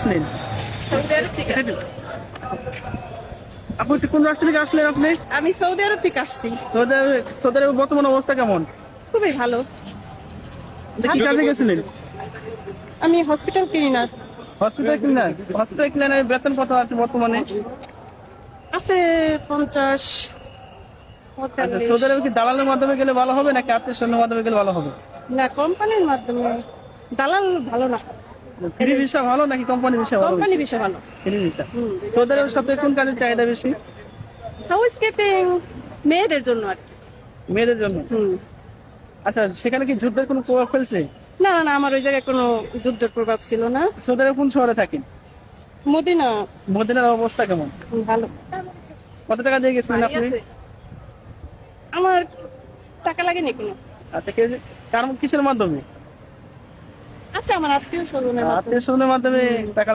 আসলেন? সৌদি আরব থেকে। আপু কোন রাষ্ট্র থেকে আসলেন আপনি? আমি সৌদি আরব থেকে আসছি। সৌদি আরবের বর্তমান অবস্থা কেমন? খুবই ভালো। আপনি কি কাজে গেছিলেন? আমি হসপিটাল ক্লিনার। হসপিটাল ক্লিনারের বেতন কত আছে বর্তমানে? আছে 50 আচ্ছা, 45। সৌদি আরবে কি দালালের মাধ্যমে গেলে ভালো হবে নাকি আত্মীয় স্বজনের মাধ্যমে গেলে ভালো হবে? না, কোম্পানির মাধ্যমে। দালাল ভালো না, ফ্রি ভিসা ভালো নাকি কোম্পানি ভিসা ভালো? কোম্পানি বিষয় ভালো। Free visa. সৌদি আরবের সবথেকে কোন কাজের চাহিদা বেশি? হাউস কিপিং মেয়েদের জন্য আর কি। মেয়েদের জন্য। আচ্ছা, সেখানে কি যুদ্ধের কোনো প্রভাব ফেলছে? না না না, আমার ওই জায়গায় কোনো যুদ্ধের প্রভাব ছিল না। সৌদি আরবে কোন শহরে থাকেন? মদিনা মদিনার অবস্থা কেমন? ভালো। কত টাকা দিয়ে গেছিলেন আপনি? আমার টাকা লাগেনি কোনো। আচ্ছা, কিসের মাধ্যমে? আছে আমার আত্মীয় স্বজনের আত্মীয় স্বজনের মাধ্যমে টাকা